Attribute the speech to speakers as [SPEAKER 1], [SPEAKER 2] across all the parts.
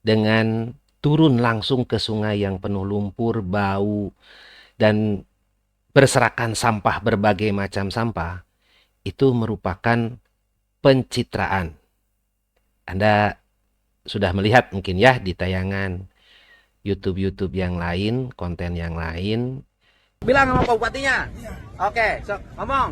[SPEAKER 1] dengan turun langsung ke sungai yang penuh lumpur, bau, dan berserakan sampah berbagai macam sampah, itu merupakan pencitraan. Anda sudah melihat mungkin ya di tayangan YouTube yang lain, konten yang lain.
[SPEAKER 2] Bilang sama Pak Bupatinya. Oke, so, ngomong.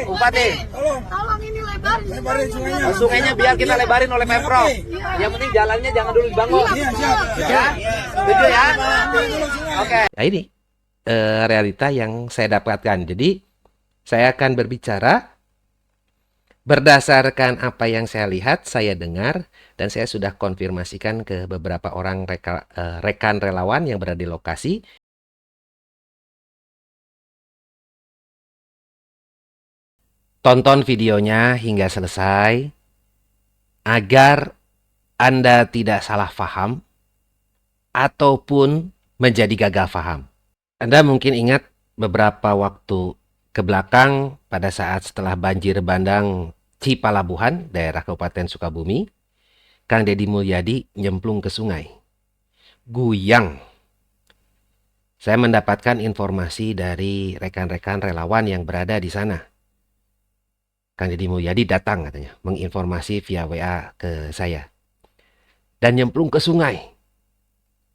[SPEAKER 2] Bupati,
[SPEAKER 3] Tolong ini lebarin sungainya.
[SPEAKER 2] sungainya biar kita lebarin oleh Pemprov. Yang penting jalannya jangan dulu dibangun. Ya, setuju ya? Oke.
[SPEAKER 1] Nah ini realita yang saya dapatkan. Jadi saya akan berbicara berdasarkan apa yang saya lihat, saya dengar, dan saya sudah konfirmasikan ke beberapa orang rekan relawan yang berada di lokasi. Tonton videonya hingga selesai agar Anda tidak salah paham ataupun menjadi gagal paham. Anda mungkin ingat beberapa waktu ke belakang pada saat setelah banjir bandang Cipalabuhan, daerah Kabupaten Sukabumi, Kang Deddy Mulyadi nyemplung ke sungai. Guyang. Saya mendapatkan informasi dari rekan-rekan relawan yang berada di sana. Kang Deddy Mulyadi datang katanya, menginformasi via WA ke saya. Dan nyemplung ke sungai.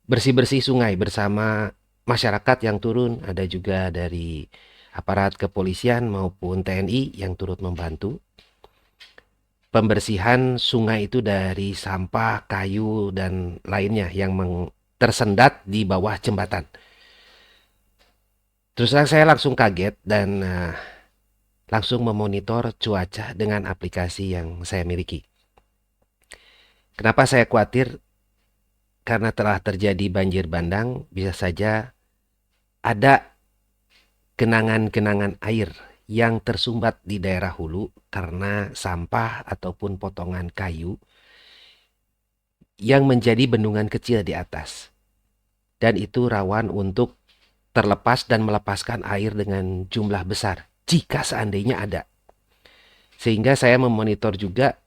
[SPEAKER 1] Bersih-bersih sungai bersama masyarakat yang turun, ada juga dari aparat kepolisian maupun TNI yang turut membantu. Pembersihan sungai itu dari sampah, kayu, dan lainnya yang tersendat di bawah jembatan. Terus saya langsung kaget dan langsung memonitor cuaca dengan aplikasi yang saya miliki. Kenapa saya khawatir? Karena telah terjadi banjir bandang, bisa saja ada genangan-genangan air yang tersumbat di daerah hulu karena sampah ataupun potongan kayu yang menjadi bendungan kecil di atas. Dan itu rawan untuk terlepas dan melepaskan air dengan jumlah besar jika seandainya ada. Sehingga saya memonitor juga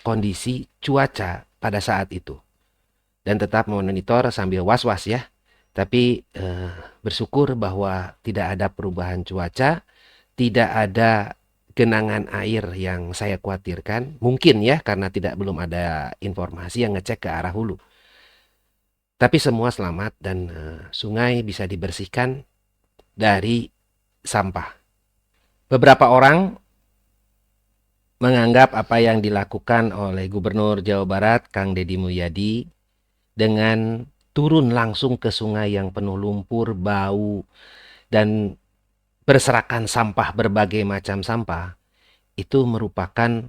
[SPEAKER 1] kondisi cuaca pada saat itu. Dan tetap memonitor sambil was-was ya. Tapi bersyukur bahwa tidak ada perubahan cuaca, tidak ada genangan air yang saya khawatirkan. Mungkin ya karena belum ada informasi yang ngecek ke arah hulu. Tapi semua selamat dan sungai bisa dibersihkan dari sampah. Beberapa orang menganggap apa yang dilakukan oleh Gubernur Jawa Barat, Kang Deddy Mulyadi, dengan turun langsung ke sungai yang penuh lumpur, bau, dan berserakan sampah berbagai macam sampah, itu merupakan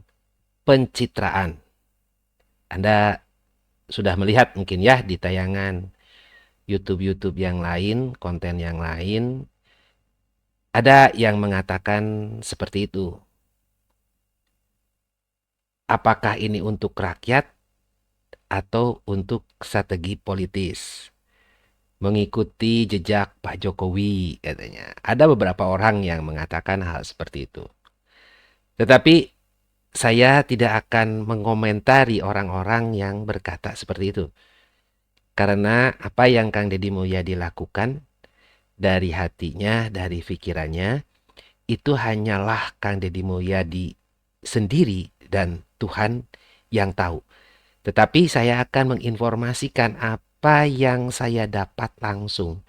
[SPEAKER 1] pencitraan. Anda sudah melihat mungkin ya di tayangan YouTube yang lain, konten yang lain, ada yang mengatakan seperti itu. Apakah ini untuk rakyat atau untuk strategi politis? Mengikuti jejak Pak Jokowi katanya. Ada beberapa orang yang mengatakan hal seperti itu. Tetapi saya tidak akan mengomentari orang-orang yang berkata seperti itu. Karena apa yang Kang Deddy Mulyadi lakukan dari hatinya, dari pikirannya, itu hanyalah Kang Deddy Mulyadi sendiri dan Tuhan yang tahu. Tetapi saya akan menginformasikan apa yang saya dapat langsung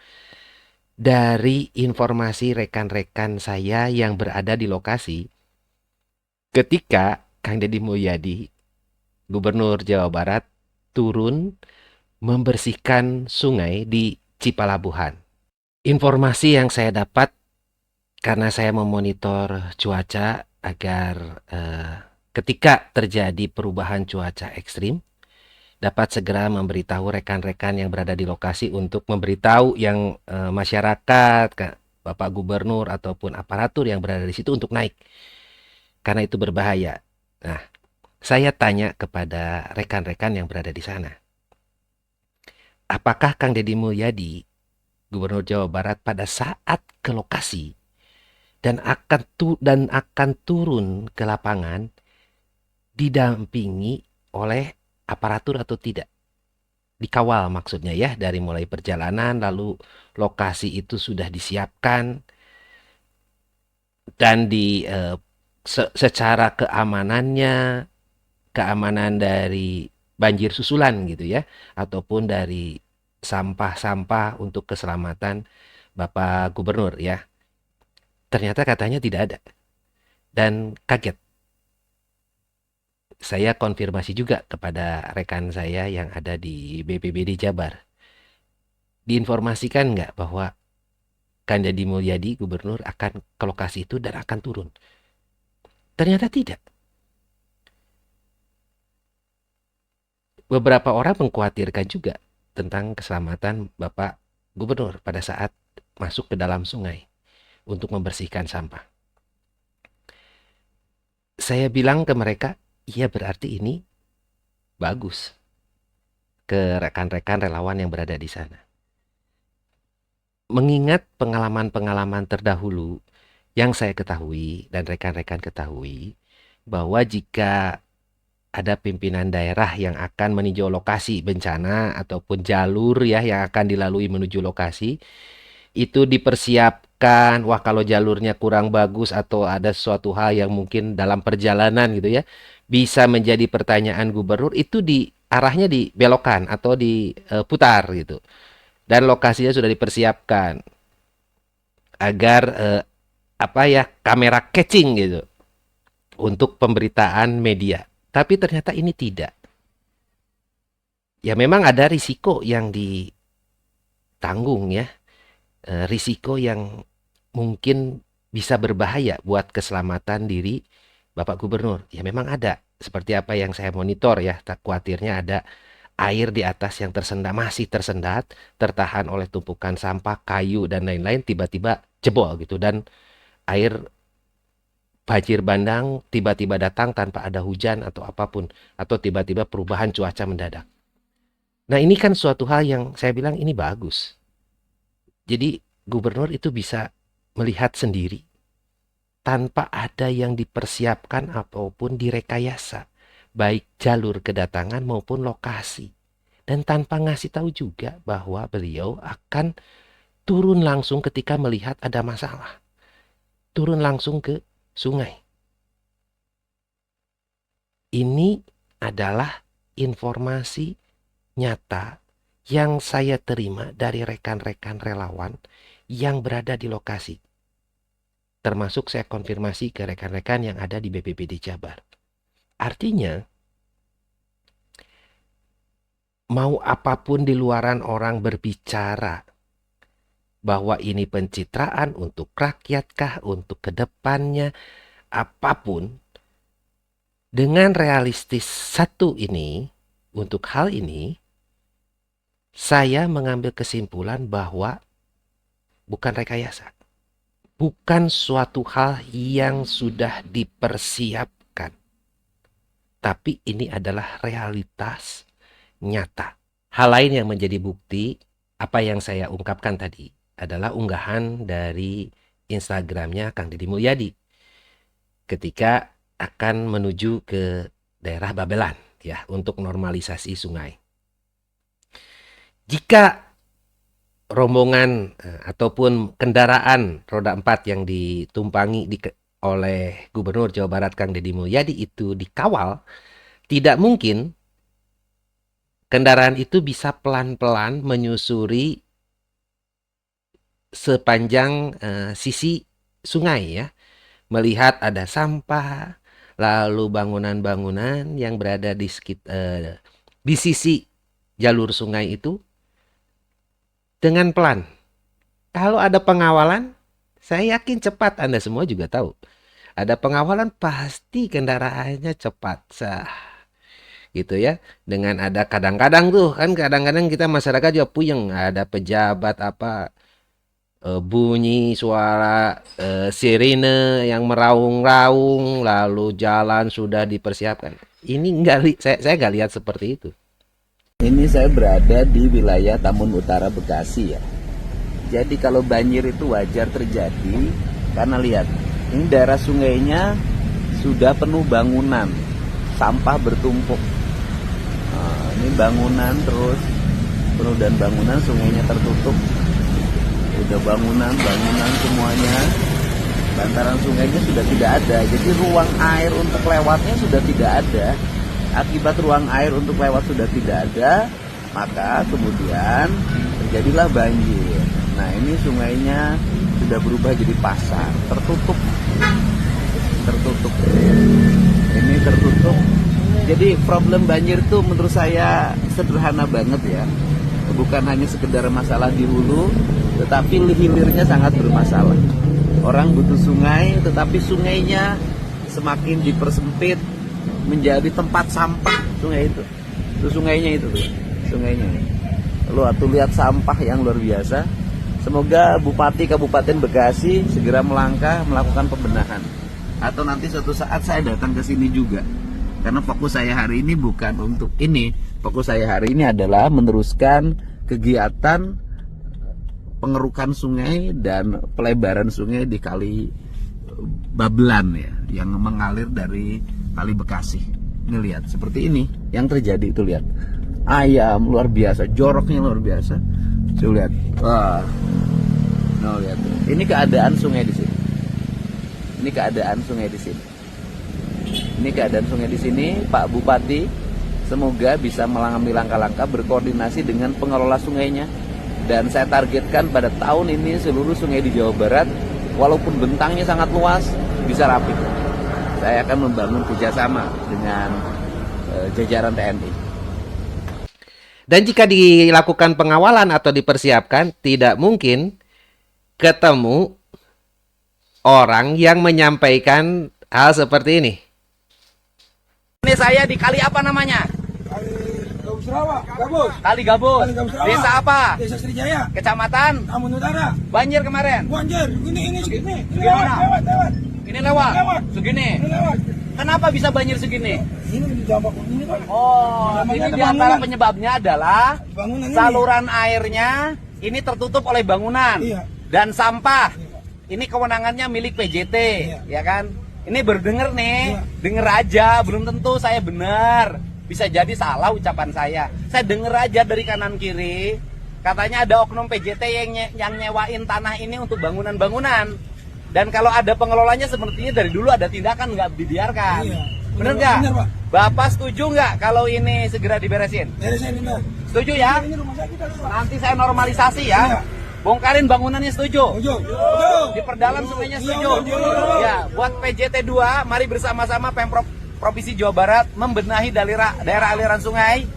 [SPEAKER 1] dari informasi rekan-rekan saya yang berada di lokasi ketika Kang Deddy Mulyadi, Gubernur Jawa Barat, turun membersihkan sungai di Cipalabuhan. Informasi yang saya dapat karena saya memonitor cuaca agar ketika terjadi perubahan cuaca ekstrim, dapat segera memberitahu rekan-rekan yang berada di lokasi untuk memberitahu yang masyarakat, Bapak Gubernur ataupun aparatur yang berada di situ untuk naik. Karena itu berbahaya. Nah, saya tanya kepada rekan-rekan yang berada di sana. Apakah Kang Deddy Mulyadi, Gubernur Jawa Barat pada saat ke lokasi dan akan turun ke lapangan didampingi oleh aparatur atau tidak. Dikawal maksudnya ya, dari mulai perjalanan, lalu lokasi itu sudah disiapkan, dan secara keamanannya, keamanan dari banjir susulan gitu ya, ataupun dari sampah-sampah untuk keselamatan Bapak Gubernur ya. Ternyata katanya tidak ada. Dan kaget. Saya konfirmasi juga kepada rekan saya yang ada di BPBD Jabar. Diinformasikan nggak bahwa Kang Deddy Mulyadi Gubernur akan ke lokasi itu dan akan turun? Ternyata tidak. Beberapa orang mengkhawatirkan juga tentang keselamatan Bapak Gubernur pada saat masuk ke dalam sungai untuk membersihkan sampah. Saya bilang ke mereka, iya berarti ini bagus ke rekan-rekan relawan yang berada di sana. Mengingat pengalaman-pengalaman terdahulu yang saya ketahui dan rekan-rekan ketahui, bahwa jika ada pimpinan daerah yang akan meninjau lokasi bencana ataupun jalur ya yang akan dilalui menuju lokasi, itu dipersiapkan, wah kalau jalurnya kurang bagus atau ada suatu hal yang mungkin dalam perjalanan gitu ya, bisa menjadi pertanyaan gubernur, itu arahnya dibelokkan atau diputar gitu. Dan lokasinya sudah dipersiapkan agar kamera catching gitu untuk pemberitaan media. Tapi ternyata ini tidak. Ya memang ada risiko yang ditanggung ya. Risiko yang mungkin bisa berbahaya buat keselamatan diri Bapak Gubernur. Ya memang ada. Seperti apa yang saya monitor ya. Tak khawatirnya ada air di atas yang masih tersendat, tertahan oleh tumpukan sampah, kayu, dan lain-lain, tiba-tiba jebol gitu. Dan air banjir bandang tiba-tiba datang tanpa ada hujan atau apapun, atau tiba-tiba perubahan cuaca mendadak. Nah ini kan suatu hal yang saya bilang ini bagus. Jadi gubernur itu bisa melihat sendiri tanpa ada yang dipersiapkan ataupun direkayasa, baik jalur kedatangan maupun lokasi, dan tanpa ngasih tahu juga bahwa beliau akan turun langsung ketika melihat ada masalah, turun langsung ke sungai. Ini adalah informasi nyata yang saya terima dari rekan-rekan relawan yang berada di lokasi. Termasuk saya konfirmasi ke rekan-rekan yang ada di BPBD Jabar. Artinya, mau apapun di luaran orang berbicara bahwa ini pencitraan untuk rakyat kah, untuk kedepannya, apapun, dengan realistis satu ini, untuk hal ini, saya mengambil kesimpulan bahwa bukan rekayasa. Bukan suatu hal yang sudah dipersiapkan. Tapi ini adalah realitas nyata. Hal lain yang menjadi bukti apa yang saya ungkapkan tadi adalah unggahan dari Instagramnya Kang Deddy Mulyadi ketika akan menuju ke daerah Babelan ya untuk normalisasi sungai. Jika rombongan ataupun kendaraan roda 4 yang ditumpangi oleh Gubernur Jawa Barat Kang Deddy Mulyadi itu dikawal, tidak mungkin kendaraan itu bisa pelan-pelan menyusuri sepanjang sisi sungai ya, melihat ada sampah, lalu bangunan-bangunan yang berada di sisi jalur sungai itu dengan pelan. Kalau ada pengawalan, saya yakin cepat. Anda semua juga tahu. Ada pengawalan pasti kendaraannya cepat. Gitu ya. Dengan ada kadang-kadang tuh kan kadang-kadang kita masyarakat juga puyeng, ada pejabat bunyi suara sirine yang meraung-raung, lalu jalan sudah dipersiapkan. Ini saya nggak lihat seperti itu.
[SPEAKER 4] Ini saya berada di wilayah Tambun Utara Bekasi ya. Jadi kalau banjir itu wajar terjadi karena lihat, ini daerah sungainya sudah penuh bangunan, sampah bertumpuk. bangunan terus, penuh bangunan, sungainya tertutup. Udah bangunan semuanya, bantaran sungainya sudah tidak ada. Jadi ruang air untuk lewatnya sudah tidak ada. Akibat ruang air untuk lewat sudah tidak ada, maka kemudian terjadilah banjir. Nah, ini sungainya sudah berubah jadi pasar, tertutup. Ini tertutup. Jadi problem banjir itu menurut saya sederhana banget ya. Bukan hanya sekedar masalah di hulu, tetapi hilirnya sangat bermasalah. Orang butuh sungai, tetapi sungainya semakin dipersempit menjadi tempat sampah. Sungai itu sungainya itu tuh, sungainya. Lu lihat sampah yang luar biasa. Semoga Bupati Kabupaten Bekasi segera melangkah melakukan pembenahan. Atau nanti suatu saat saya datang ke sini juga. Karena fokus saya hari ini bukan untuk ini. Fokus saya hari ini adalah meneruskan kegiatan pengerukan sungai dan pelebaran sungai di Kali Babelan ya, yang mengalir dari Kali Bekasi. Ini lihat seperti ini yang terjadi itu, lihat. Ayam luar biasa, joroknya luar biasa. Coba lihat. Wah. Nah, lihat. Ini keadaan sungai di sini. Ini keadaan sungai di sini. Ini keadaan sungai di sini, Pak Bupati. Semoga bisa mengambil langkah-langkah berkoordinasi dengan pengelola sungainya. Dan saya targetkan pada tahun ini seluruh sungai di Jawa Barat, walaupun bentangnya sangat luas, bisa rapi. Saya akan membangun kerjasama dengan jajaran TNI.
[SPEAKER 1] Dan jika dilakukan pengawalan atau dipersiapkan, tidak mungkin ketemu orang yang menyampaikan hal seperti ini.
[SPEAKER 2] Ini saya di kali apa namanya? Kali Gabus. Desa apa?
[SPEAKER 5] Desa Srijaya.
[SPEAKER 2] Kecamatan
[SPEAKER 5] Tambun Utara.
[SPEAKER 2] Banjir kemarin.
[SPEAKER 5] Banjir. Ini segini. Ini
[SPEAKER 2] Gimana?
[SPEAKER 5] lewat.
[SPEAKER 2] Ini lewat. Segini.
[SPEAKER 5] Ini lewat.
[SPEAKER 2] Kenapa bisa banjir segini?
[SPEAKER 5] Ini dampak ini Pak.
[SPEAKER 2] Oh,
[SPEAKER 5] Namanya
[SPEAKER 2] ini
[SPEAKER 5] ada
[SPEAKER 2] di antara
[SPEAKER 5] bangunan.
[SPEAKER 2] penyebabnya adalah
[SPEAKER 5] Bangunan ini.
[SPEAKER 2] saluran airnya ini tertutup oleh bangunan
[SPEAKER 5] Iya.
[SPEAKER 2] dan sampah. Ini kewenangannya milik PJT, ya kan? Ini berdengar nih, denger aja, belum tentu saya benar. Bisa jadi salah ucapan saya. Saya denger aja dari kanan kiri, katanya ada oknum PJT yang nyewain tanah ini untuk bangunan-bangunan. Dan kalau ada pengelolanya sepertinya dari dulu ada tindakan nggak dibiarkan.
[SPEAKER 5] Iya.
[SPEAKER 2] Bener nggak?
[SPEAKER 5] Bener, Pak.
[SPEAKER 2] Bapak setuju nggak kalau ini segera diberesin?
[SPEAKER 5] Beresin ini.
[SPEAKER 2] Setuju ya?
[SPEAKER 5] Ini rumah sakit ada, Pak.
[SPEAKER 2] Nanti saya normalisasi ya.
[SPEAKER 5] Iya.
[SPEAKER 2] Bongkarin bangunannya, setuju?
[SPEAKER 5] Setuju.
[SPEAKER 2] Diperdalam sungainya, setuju?
[SPEAKER 5] Iya.
[SPEAKER 2] Ya, buat PJT 2, mari bersama-sama Pemprov Provinsi Jawa Barat membenahi daerah aliran sungai.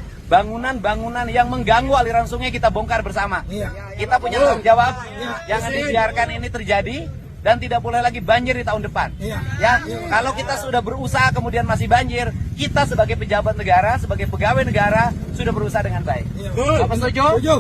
[SPEAKER 2] Bangunan-bangunan yang mengganggu aliran sungai kita bongkar bersama.
[SPEAKER 5] Iya.
[SPEAKER 2] Kita punya tanggung jawab.
[SPEAKER 5] Iya.
[SPEAKER 2] Jangan dibiarkan ini terjadi dan tidak boleh lagi banjir di tahun depan.
[SPEAKER 5] Iya.
[SPEAKER 2] Ya, kalau kita sudah berusaha kemudian masih banjir, kita sebagai pejabat negara, sebagai pegawai negara sudah berusaha dengan baik.
[SPEAKER 5] Iya.
[SPEAKER 2] Bapak setuju?
[SPEAKER 5] Setuju.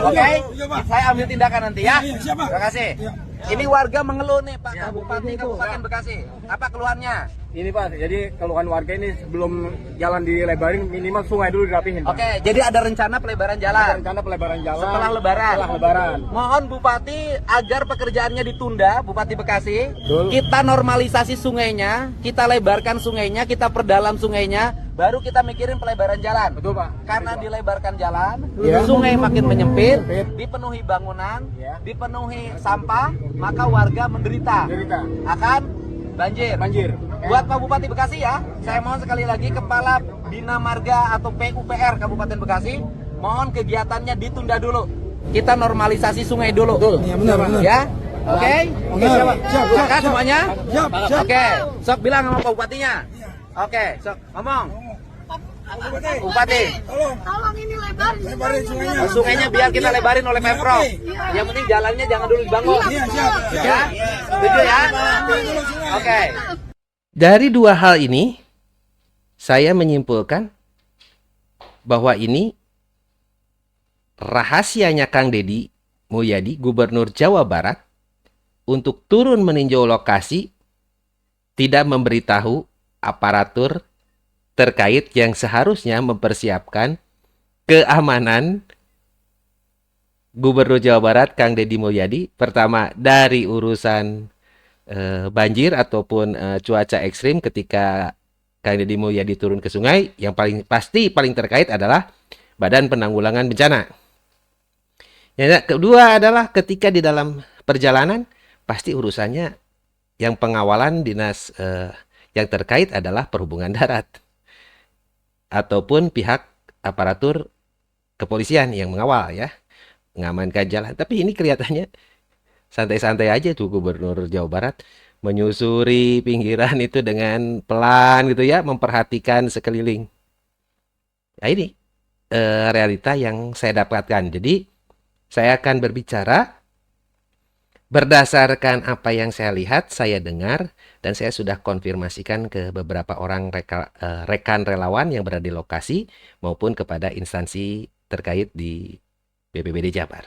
[SPEAKER 2] Oke,
[SPEAKER 5] Setuju, Pak.
[SPEAKER 2] saya ambil tindakan nanti ya.
[SPEAKER 5] Iya, siap, Pak.
[SPEAKER 2] Terima kasih.
[SPEAKER 5] Iya.
[SPEAKER 2] Ini warga mengeluh nih Pak Bupati Kabupaten Bekasi. Apa keluhannya?
[SPEAKER 6] Ini Pak, jadi keluhan warga ini sebelum jalan dilebarin minimal sungai dulu dirapihin Pak.
[SPEAKER 2] Oke, jadi ada rencana pelebaran jalan
[SPEAKER 6] Rencana pelebaran jalan
[SPEAKER 2] setelah Lebaran.
[SPEAKER 6] Setelah Lebaran.
[SPEAKER 2] Mohon Bupati agar pekerjaannya ditunda, Bupati Bekasi.
[SPEAKER 6] Betul.
[SPEAKER 2] Kita normalisasi sungainya, kita lebarkan sungainya, kita perdalam sungainya, baru kita mikirin pelebaran jalan.
[SPEAKER 6] Betul Pak.
[SPEAKER 2] Karena dilebarkan jalan,
[SPEAKER 6] Iya.
[SPEAKER 2] sungai makin menyempit,
[SPEAKER 6] Menyempit.
[SPEAKER 2] dipenuhi bangunan,
[SPEAKER 6] Iya.
[SPEAKER 2] dipenuhi sampah, maka warga menderita.
[SPEAKER 6] Menderita.
[SPEAKER 2] Akan banjir.
[SPEAKER 6] Banjir.
[SPEAKER 2] Buat Pak Bupati Bekasi ya, saya mohon sekali lagi Kepala Bina Marga atau PUPR Kabupaten Bekasi, mohon kegiatannya ditunda dulu. Kita normalisasi sungai dulu.
[SPEAKER 5] Iya, benar.
[SPEAKER 2] Ya, oke? Oke,
[SPEAKER 5] Siap,
[SPEAKER 2] siap. Siap semuanya?
[SPEAKER 5] Siap, siap.
[SPEAKER 2] Oke, sok bilang sama Pak Bupatinya. Oke, sok ngomong. Bupati,
[SPEAKER 3] Tolong ini lebarin.
[SPEAKER 5] Lebarin sungainya.
[SPEAKER 2] sungainya biar kita lebarin oleh Pemprov.
[SPEAKER 3] Iya.
[SPEAKER 2] Yang penting jalannya jangan dulu dibangun.
[SPEAKER 5] Iya, siap.
[SPEAKER 2] Ya, setuju ya? Oke.
[SPEAKER 1] Dari dua hal ini, saya menyimpulkan bahwa ini rahasianya Kang Deddy Mulyadi, Gubernur Jawa Barat, untuk turun meninjau lokasi, tidak memberitahu aparatur terkait yang seharusnya mempersiapkan keamanan Gubernur Jawa Barat Kang Deddy Mulyadi. Pertama, dari urusan banjir ataupun cuaca ekstrim ketika Kang Deddy Mulyadi turun ke sungai, yang paling pasti paling terkait adalah Badan Penanggulangan Bencana. Yang kedua adalah ketika di dalam perjalanan, pasti urusannya yang pengawalan dinas yang terkait adalah perhubungan darat ataupun pihak aparatur kepolisian yang mengawal ya, mengamankan jalan. Tapi ini kelihatannya santai-santai aja tuh Gubernur Jawa Barat menyusuri pinggiran itu dengan pelan gitu ya, memperhatikan sekeliling. Nah ini realita yang saya dapatkan. Jadi saya akan berbicara berdasarkan apa yang saya lihat, saya dengar, dan saya sudah konfirmasikan ke beberapa orang rekan relawan yang berada di lokasi maupun kepada instansi terkait di BPBD Jabar.